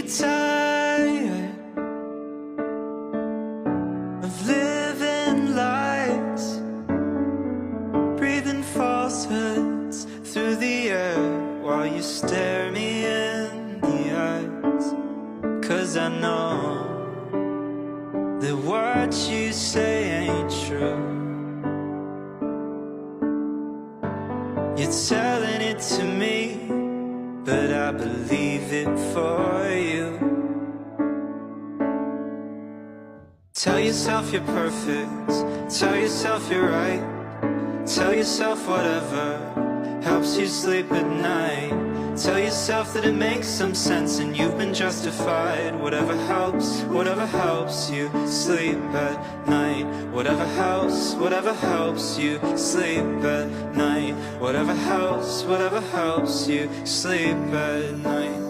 you tired of living lies, breathing falsehoods through the air while you stare me in the eyes? 'Cause I know that what you say ain't true. You're telling it to me, but I believe it for you. Tell yourself you're perfect, tell yourself you're right, tell yourself whatever helps you sleep at night. Tell yourself that it makes some sense and you've been justified. Whatever helps you sleep at night. Whatever helps you sleep at night. Whatever helps you sleep at night.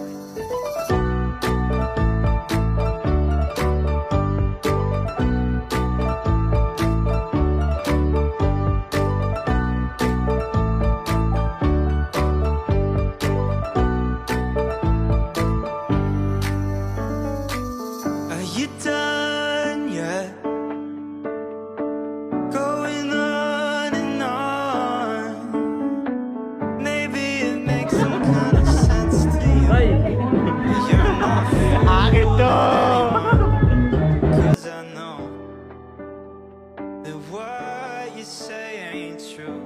You done yet? Going on and on. Maybe it makes some kind of sense to you. You're not fool. 'Cause I know that what you say ain't true.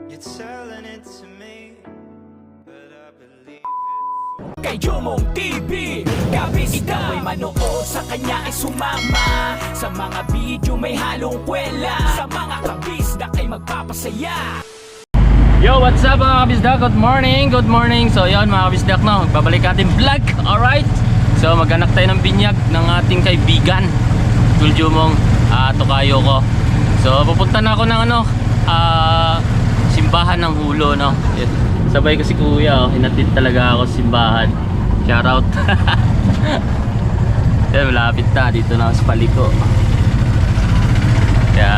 You're telling it to me, but I believe it. Kay Jomong TV, kabis ikaw ay manood, sa kanya ay sumama. Sa mga video may halong kwela, sa mga kabis na ay magpapasaya. Yo, what's up mga kabisdak? Good morning. So yun mga kabisdak, no, magbabalik natin vlog. Alright, so maghanap tayo ng binyag ng ating kaibigan Tol Jomong, tokayo ko. So pupunta na ako ng simbahan ng Hulo, no. Sabay ko si kuya, hinatid talaga ako sa simbahan. Shoutout. Yan, malapit na, dito na ako sa paliko. Kaya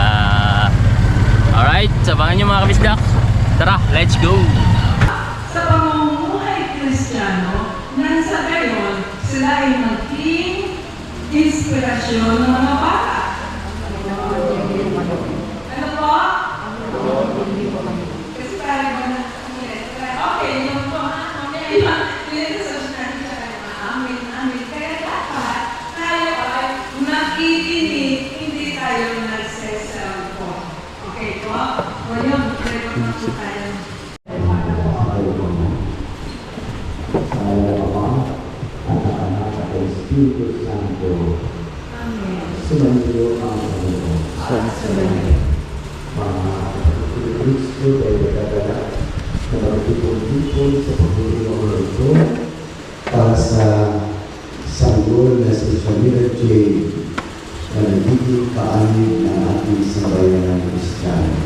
alright, sabangan nyo mga kabisdak. Tara, let's go! Sa pamumuhay Kristiyano, nang sa gayon, sila ay maging inspirasyon ng mga bata. Ano po? Kasi parang ba na? Okay, yung po ha? Okay, dito sa natin siya kayo, amin. Kaya dapat tayo ay nakikinig, hindi tayo nagseselfon. Okay po? O yun, record na po tayo. Espiritu Santo, sumayo ang Panginoon. Mga Kristo ay nagdadala na magtipon-tipon sa pagpuli ng mga ito para sa sanggol na si Shamira J. na nagiging kaanib ng ating sambayan ng Kristiyano.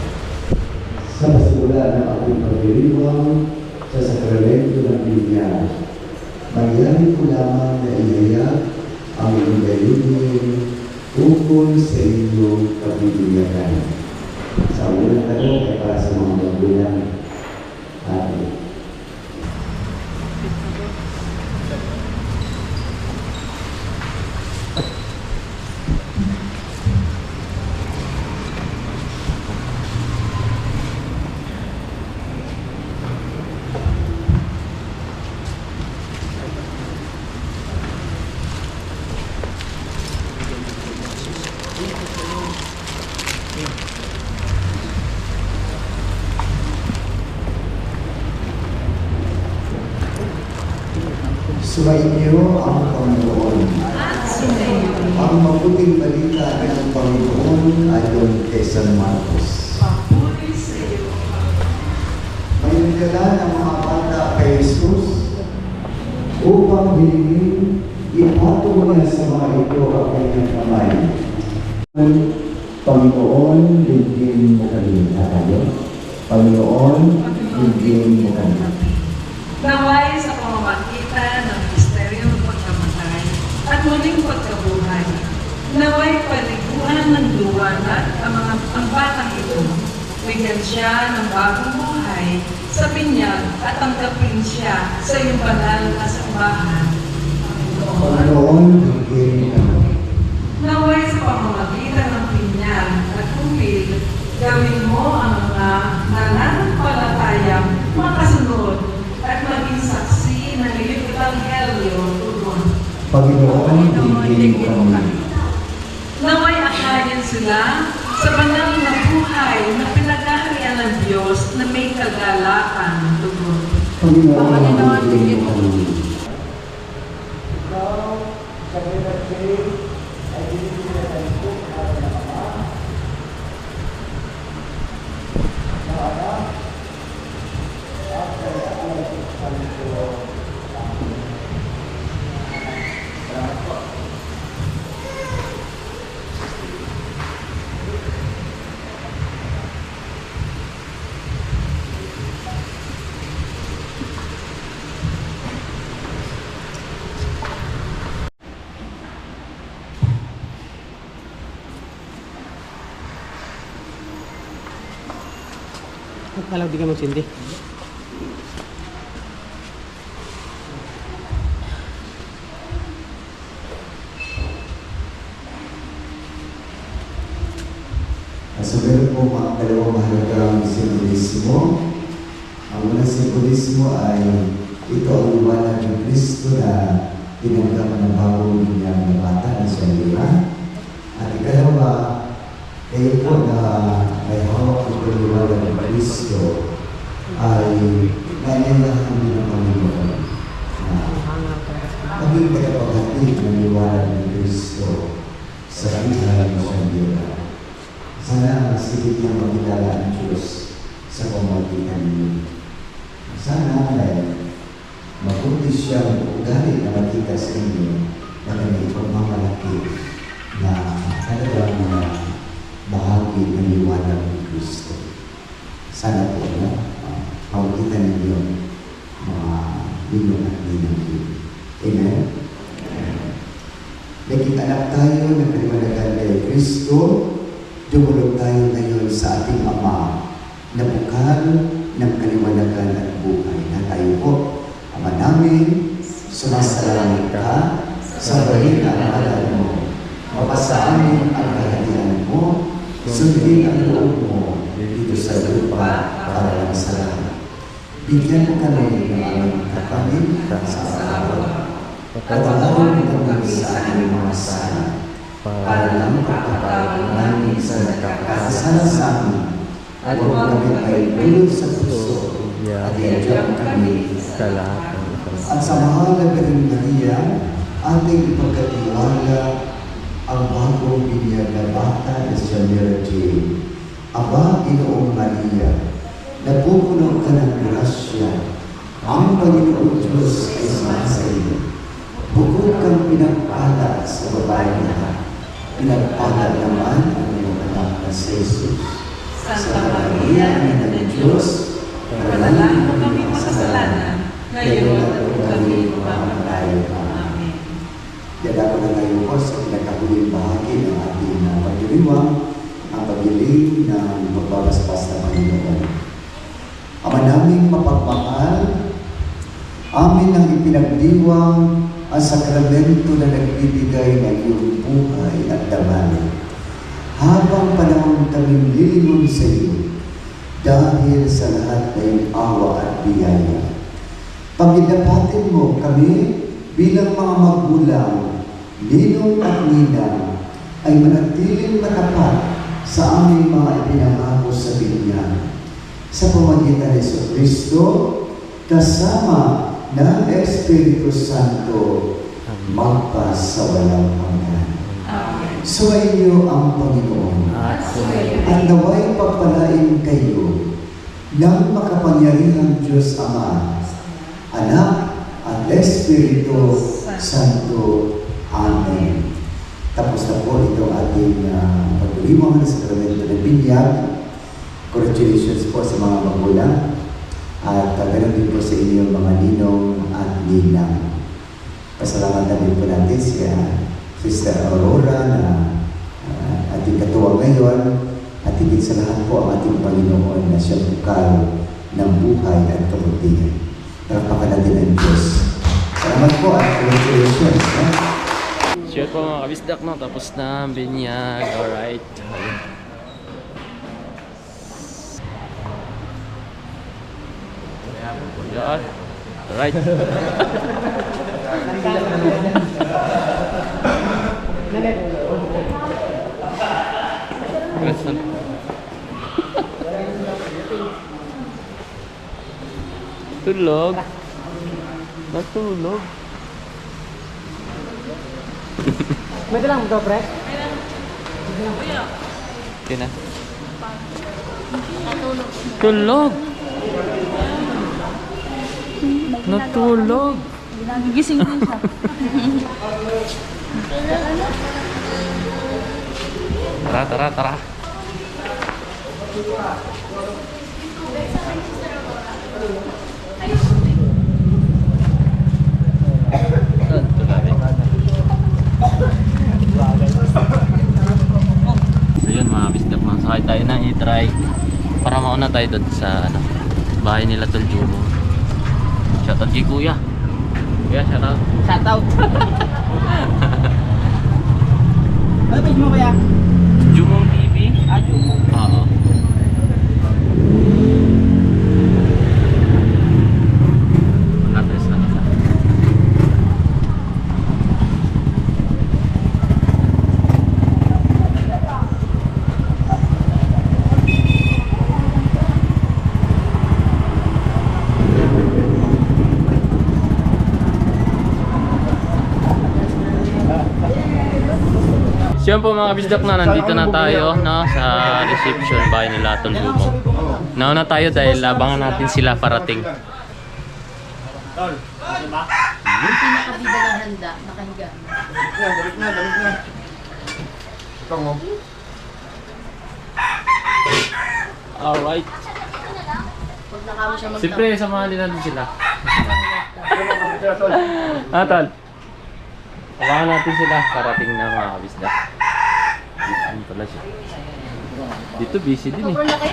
Sa pasimula ng ating pagdiriwang sa sakramento ng binyag, mayroon ko lamang na inayag ang iyong layunin ukol sa inyong kabibiyakan. Sa unang tanong ay para sa mga magulang natin. Sumainyo ang Panginoon. Ang mabuting balita ng Panginoon ayon kay San Marcos. May nagdala ng mga bata kay Jesus upang hilingin, ipatong niya sa mga ito ang kanyang kamay. Panginoon, bigyan mo kami na tayo. Panginoon, bigyan mo kami. Naway sa pamamagitan ng misteryo ng pagkamatay at muling pagkabuhay. Naway paliguan ng liwanag ang batang ito. Bigyan siya ng bagong buhay sa binyag at tanggapin siya sa iyong banal na sambahan. Panginoon, Panginoon, bigyan kami. naway sa pamamagitan ng binyag at kupil, gawin mo ang mga nananampalatayang makasunod at maging saksi ng iyong ebanghelyo tugon. Panginoon, bigyan kami. Naway akayin sila sa banal na buhay na pinagaharian ng Diyos na may kagalakan tugon. Panginoon, bigyan kami. Alam, di ka magsindi. So meron po mga dalawang mahalagang simbolismo. Ang unang simbolismo ay ito ang liwanag ng Kristo na tinanggap ng bagong binyag na bata na siya Lira. At ikalawa, kayo po na may hawak ng liwanag ng Kristo ay nangyayang din ng Panginoon na maging tagapaghatid ng liwanag ng Kristo sa buhay ng siya Lira. Sana mas higit na makilala ang Diyos sa pamamagitan ninyo. Sana ay mabuti siyang ugali na makita sa inyo na kanyang pagmamalaki na talagang bahagi ng liwanag ng Kristo. Sana po na makita ninyo mga ninong at ninang din. Amen? Naging-anak tayo ng kaliwanagan kay Kristo. Dumulog tayo ngayon sa ating Ama na bukal ng kaliwanagan at buhay na tayo po. Ama namin, sumasalangit ka, sabayin ang ngalan mo, mapasa amin ang kaharian mo, sundin ang loob mo dito sa lupa para lang sa lahat. Bigyan mo kami ng aming kapanin sa araw. Patawarin mo kami sa aming mga sala para lang pagkakaroon namin sa nakakasala sa amin at huwag kami ay bulod sa puso at iadyak kami sa lahat. At sa mahal na Birheng Maria, ating ipagkatiwala ang bagong binyag na bata na si Mary Jane. Aba, Inoong Maria, napupuno ka ng grasya. Ang Panginoong Diyos ay sa iyo. Bukod kang pinagpala sa babae lahat. Pinagpala naman ang iyong anak na si Jesus. Santa Maria, Ina ng Diyos, panalangin mo kami makasalanan, ngayon at kung kami mamamatay. Amen. Dala ko na ngayon po sa pinakahuling bahagi ng ating pagdiriwang, ang pagdiling ng magbabasbas na Panginoon. Ama naming mapagmahal, amin ang ipinagdiwang ang sakramento na nagbibigay ng iyong buhay at damali. Habang panahon kaming lilingon sa iyo, dahil sa lahat na iyong awa at biyaya. Pagdapatin mo kami bilang mga magulang, ninong at ninang, ay manatiling matapat sa aming mga ipinangako sa binyag. Sa pamagitan ni Kristo, kasama ng Espiritu Santo, magpas sa walang hanggan. Amen. Suwayin niyo ang Panginoon at naway pagpalain kayo ng makapangyarihang Diyos Ama, Anak at Espiritu Santo. Amen. Tapos na po itong ating pagdiriwang ng sakramento ng binyag. Congratulations po sa mga magulang. At ganoon din po sa inyo mga ninong at ninang. Pasalamatan din po natin si Sister Aurora na ating katuwang ngayon at higit sa lahat po ang ating Panginoon na siya bukal ng buhay at kabutihan. Talapakan natin ang Diyos. Salamat po at congratulations. Sure po mga kabisdak, no? Tapos na ang binyag. Alright. Ayan. Alright. Tulog. Natulog. May dalang mo pre? Okay na. Tulog. Natulog. Nagigising din siya. Tara. So yun mga bisdak, masakay tayo ng e-trike para mauna tayo doon sa bahay nila Tol Jumo. Shoutout kay Kuya. Kuya, shoutout. Shoutout. Ano page mo kaya? Jumo TV? Jumo. Oo. So yun po mga kabisdak, na nandito na tayo, no, sa reception bahay nila Tol Jumo. Nauna tayo dahil labangan natin sila parating. Yung pinakabida ng handa, nakahiga. Alright. Pag nakama siya magtapos. Siyempre, samahan din natin sila. Tol. Samahan natin sila parating na mga kabisdak. Ano pala siya? Dito busy din eh. Sobrang laki?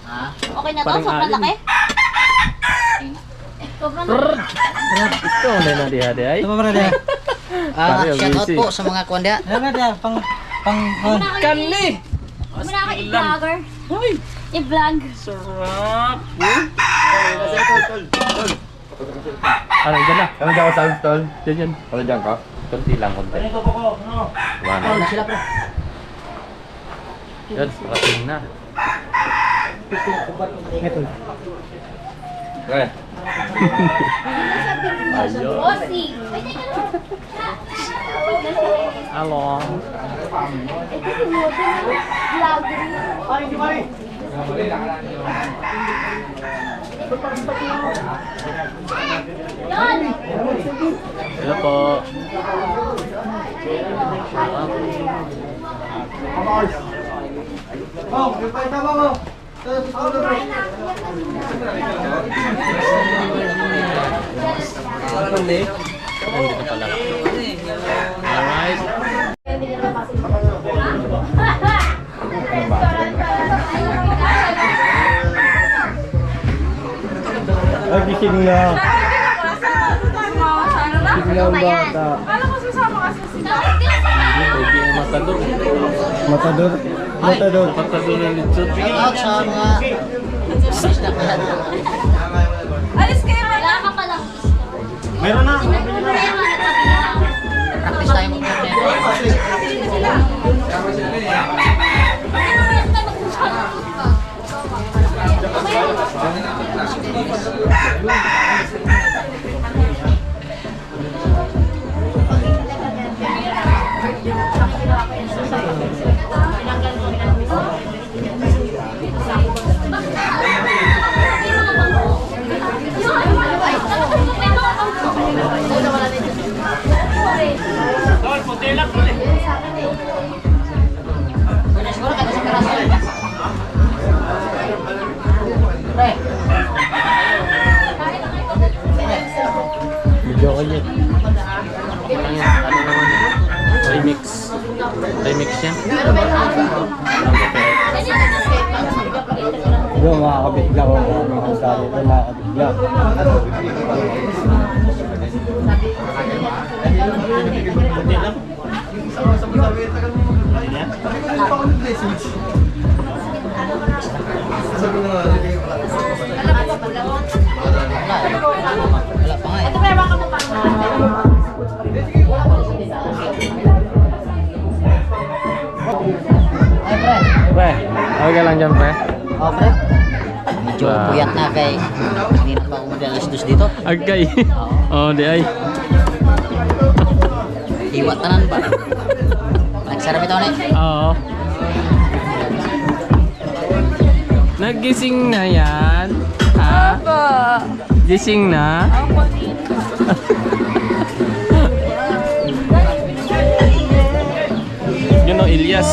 Ha? Okay na to? Parang Sobrang alin laki? Sobrang laki. Ito, wala na di ay. Ito pa brother. Shoutout po sa mga kwanda. Ano brother? Pang Kanli! Muna ka i-vlogger. I-vlog. Sarap! Ano, dyan na. Ano dyan ka sa tol? Dyan. Ano dyan ka? Kunti lang, konti. Wala na. sila pre. Yan, parating na. Ito. Okay. Ayun. Bossy! Pwede ka naman. Hello. Ito si Woden. Vlogger. Yan! Hello po. Nandito pala. Alright. Ay, gising na. Gising na ang bata. Hindi yung matador. Matador. Matador. Matador ng litsot. Shoutout sa mga Alis kayo na! Wala ka pa lang. Meron na. practice tayo Video ko yun. Ano naman yun? Remix. Remix yan. Yung mga kabisda ko, mga handa dito, mga kabisda. Ito kaya baka mo pa. Ay, pre. Pre, okay lang dyan, pre. Oh, pre. Medyo Wow. puyat na kay hindi na pa ako madalas dos dito. Agay. Oh, di ay. Iwat tanan ba? Nagsarap ito na Oo. Nagising na yan? Ha? Opo. Gising na? Opo. Yun o, Ilyas.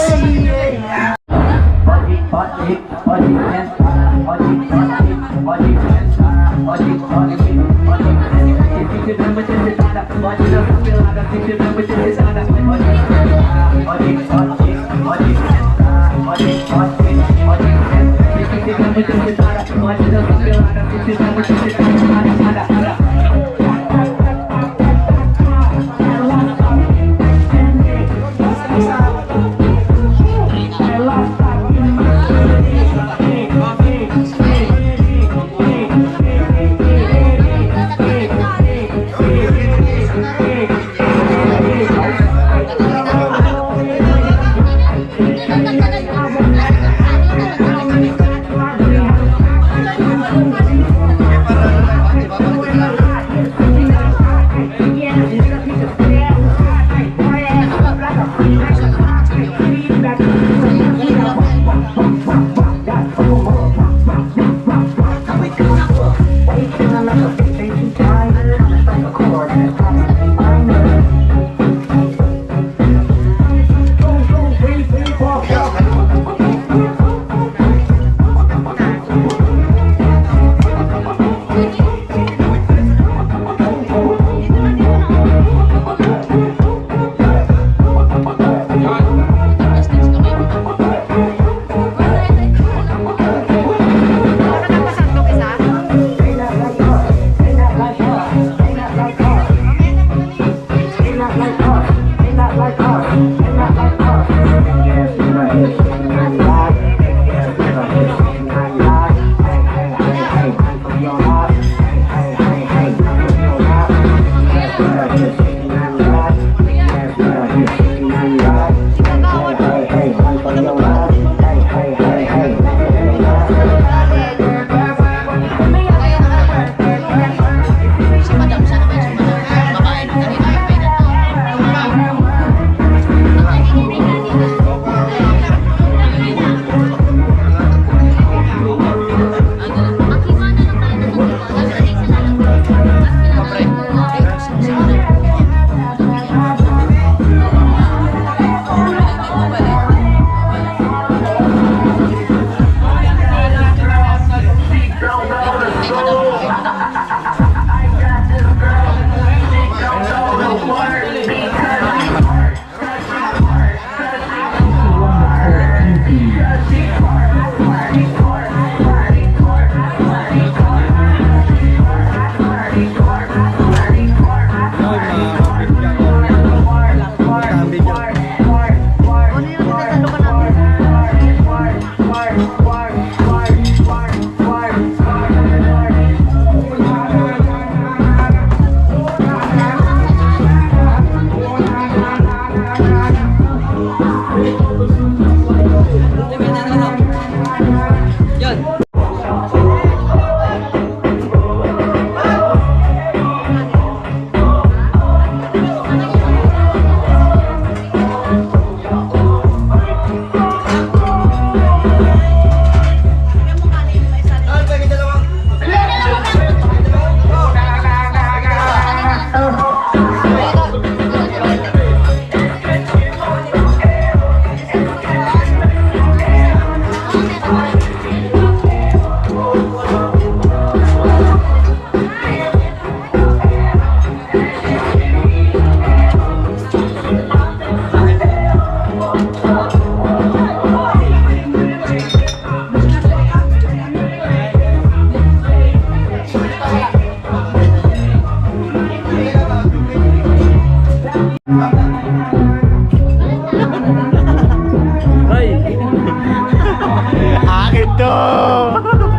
dito!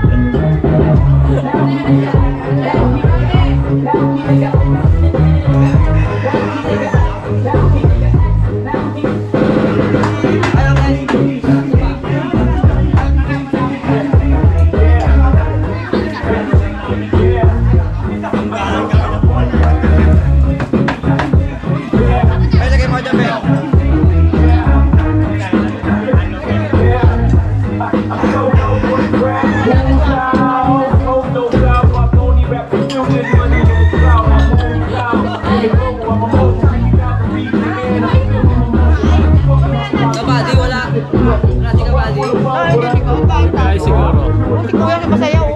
Kabady, wala. Wala si Kabady. Ay, siguro. Kuya, masaya oh.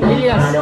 Elias.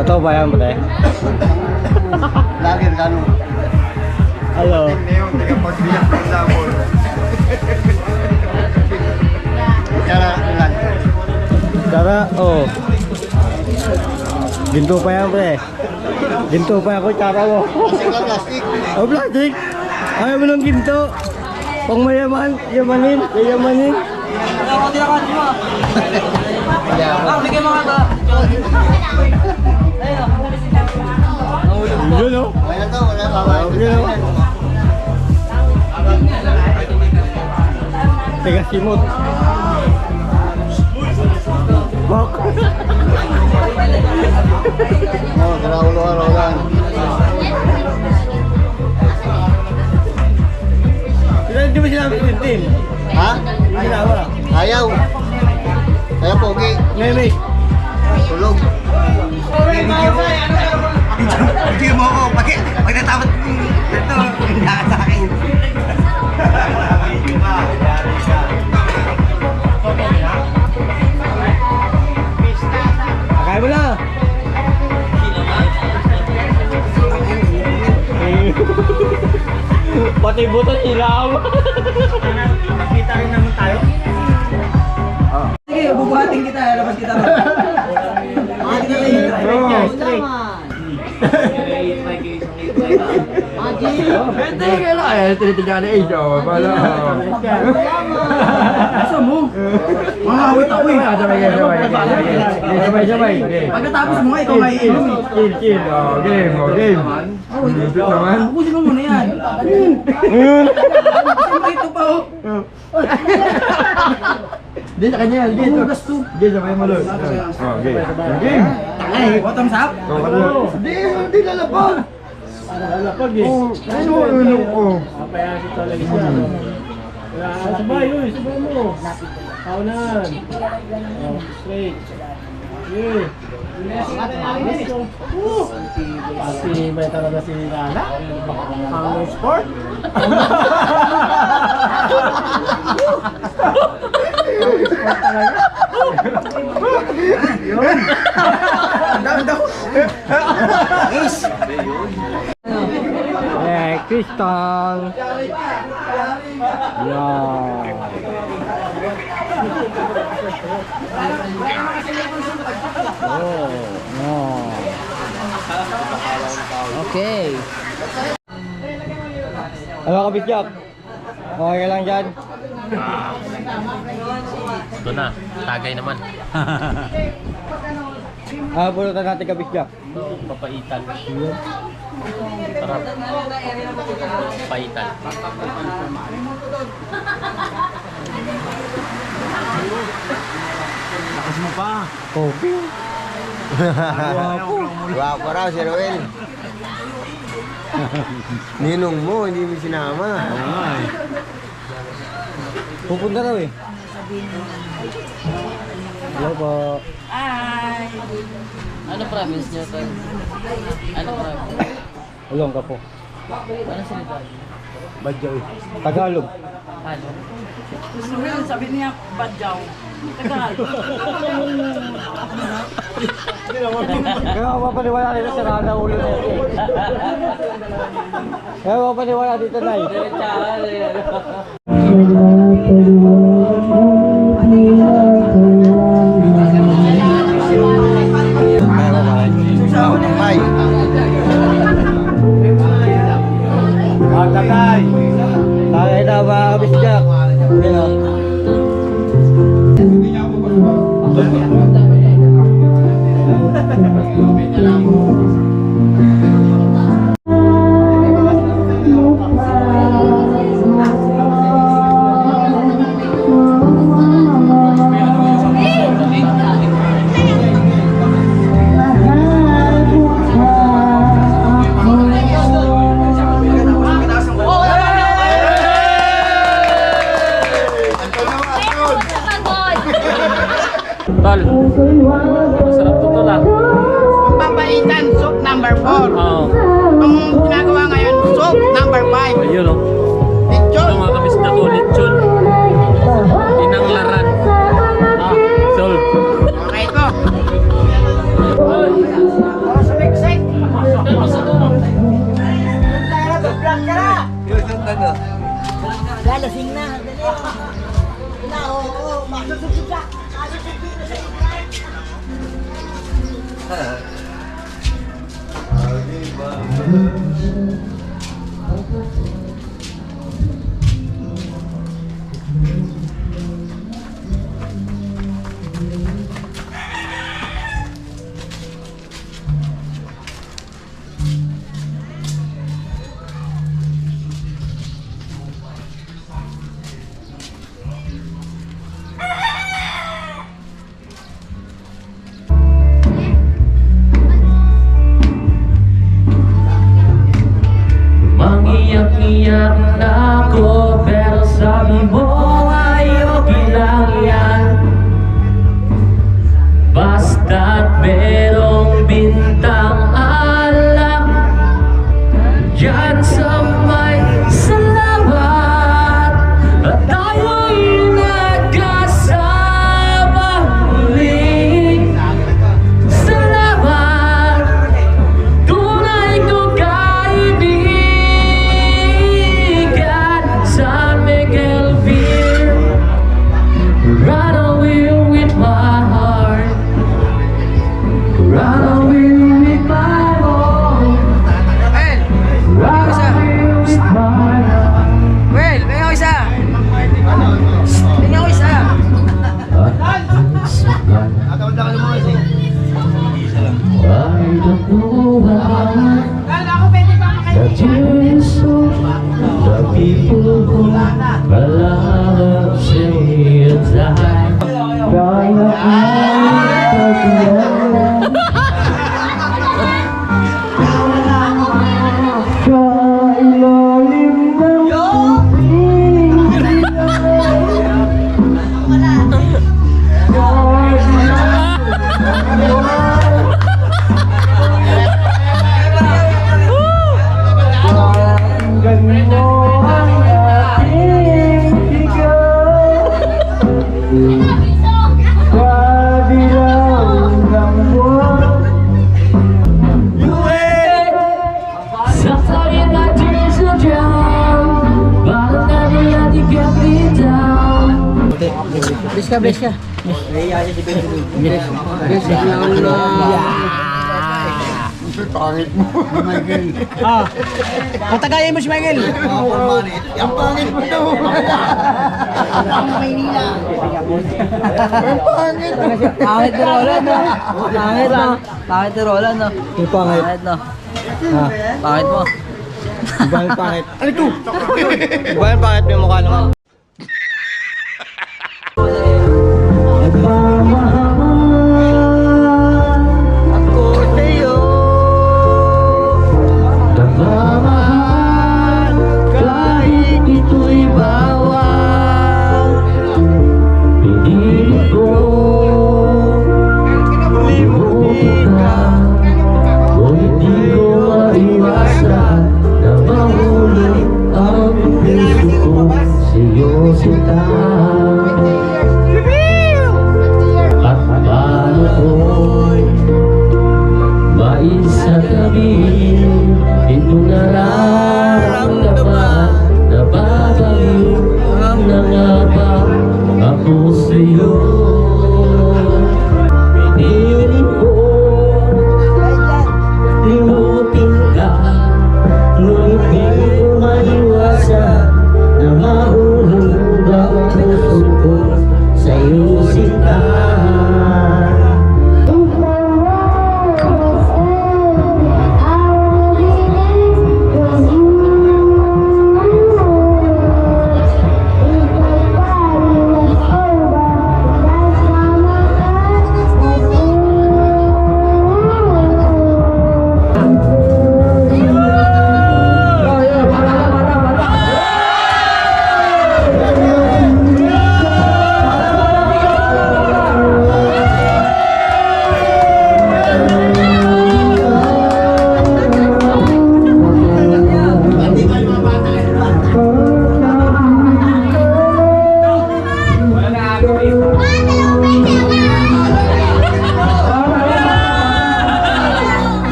Totoo ba yan, pre? Lagi ka no. Hello. Hindi yung tagapagbiyak ng sabon. Kaya ilan? Tara, oh. Ginto pa yan, pre. Ginto pa yan, kutsara mo. Plastic. Oh, plastic. Ayaw mo ng ginto. Pang mayaman, yamanin, yamanin. Bigyan mo nga ba? Yun, oh. Wala to, wala babae. Yun, oh. Teka, simot. Bok. Oh, karakulo-karolan. Hindi mo sinabi Tintin? Ha? Hindi sinabi. Ayaw. Kaya pogi. Nene. Tulog. Video mo ako. Pag natapos ito, hindi ka sa akin. Akay mo na. Pati buto ilaw. Kita rin naman tayo. Sige, bubuhatin kita. Labas kita. Hindi ka lang. Ay, tinitigyan na age. Gusto mo? Mahawit ako eh. Sabay. Pagkatapos mo nga, ikaw nga iinom eh. Chill. Game. Dito naman. Ubusin mo muna yan. Ito pa oh. Hindi sa kanya. Oo, gasto. Sige, sabay mo lang. Game. Ay, bottoms up? Hindi lalabag. Lalapag eh. Ano ko? Papayasi talaga siya. Sabay mo. Kaunan. Straight. Yeah. Pati ba talaga si Lala? Ang sport? Sport talaga? Yun. Crystal. Yeah. Oh, no. Okay. Ano ka, Bisyak? Okay ka lang dyan? Ito na, tagay naman. Pulutan natin kabisyak. Ito, papaitan. Sarap. Papaitan. Kopi. Wapo raw si Roel. Ninong mo, hindi mo sinama. Pupunta raw eh. Hello po. Ano promise niyo, Tol? Ano promise? Ulong ka po. Ano salita? Badyaw eh. Tagalog. Ano? Sabi niya, badyaw. Kaya mapapaniwala dito sa rana ulo na ito eh. Kaya mapapaniwala dito na eh. Tagay! Tagay na mga kabisyak. Hello. Tol, masarap to tol ah. Papaitan, soup number 4. Oo. Itong ginagawa ngayon, soup number 5. Ayun o. Ito mga kabisda ko, lechon. Inanglaran. Sol. Okay ito. Galasing na. Mangiyak-iyak na ako, pero sabi mo ay okay lang yan. Basta't merong bintang alak dyan sa may salamat, at tayo'y nagkasama muli. Salamat, tunay ko kaibigan, San Miguelville. Run away with my heart, run away with my home, run away with my heart. Well, may ako isa. May ako isa. I don't know why, Kala ko pwede pa but you're so the people who love say it's I. Sometimes my tears will drown, but I'll never let you get me down. Bless ka, bless ka. Bless. Pangit mo. Michael. Patagayin mo si Michael. Ang pangit mo daw. Ang Maynila. Ang pangit. Pangit ni Roland, no? Pangit, no? Pangit ni Roland, no? Yung pangit. Pangit, no? Pangit mo. Ibayan pangit. Ano ito? Ibayan pangit, may mukha naman. Ako sa'yo. Nagmamahal kahit ito'y bawal. Pinilit ko limutin ka, kung hindi ko maiwasan na mahulog ang puso ko sa'yo sinta. At paano ko'y maisasabihin itong nararamdaman na babaliw na nga ba ako sa'yo. Pinilit ko limutin ka, ngunit di ko maiwasan na mahulog ang puso ko sa'yo sinta.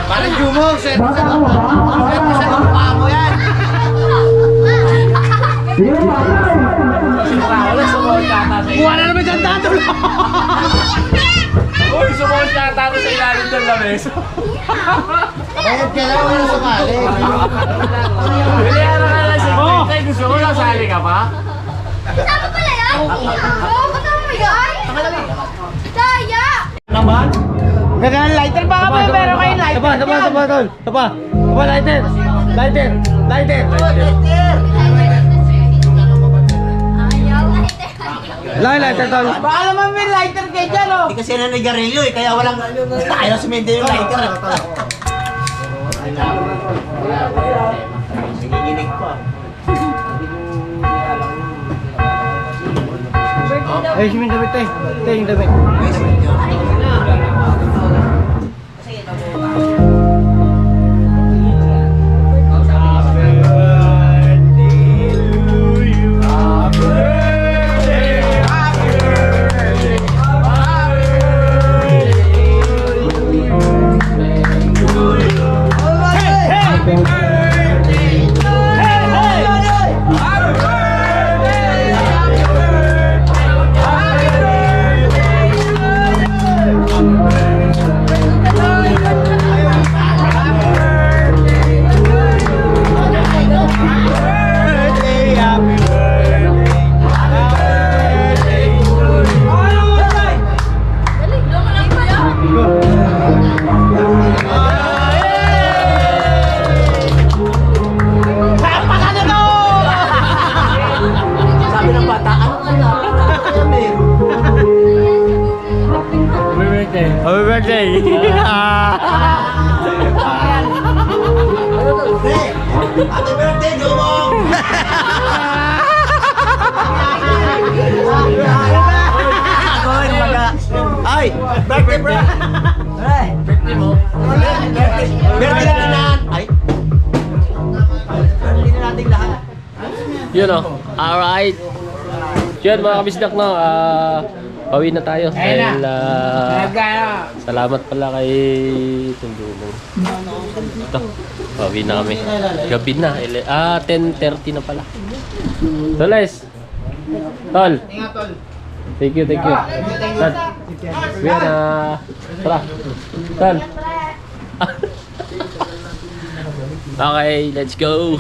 Parang Jumong, sir. Buwan na naman dyan tato! Uy, sumawal siya tato sa ilalim ng lames. Bayad ka lang mo sumali. Biliyara ka lang si Tay, gusto mo nasali ka pa? Kasama pala yan? Oo, kasama mo yan? Daya! Naman? Gagawin lighter pa kami, pero kayo lighter. Tapa, tol. Tapa, lighter. Lighter. Lighter, tol. Baka naman may lighter kayo dyan, oh. Hindi kasi nanigarilyo eh, kaya walang ayaw sumindi yung lighter. Nanginginig pa. Eh, yung damit, tay. Tay, yung damit. Happy birthday! Happy birthday, Jumong! Ay, birthday bro! Birthday mo? Birthday na natin! Ay! Birthday na natin lahat! Yun o. Alright. Yun mga kabisdak no. Pauwi na tayo dahil salamat pala kay Tundumong. Ito, pauwi na kami. Gabi na. 10:30 na pala. So, Les. Tol. Thank you. Tol. Kuya na. Tara. Tol. Okay, let's go.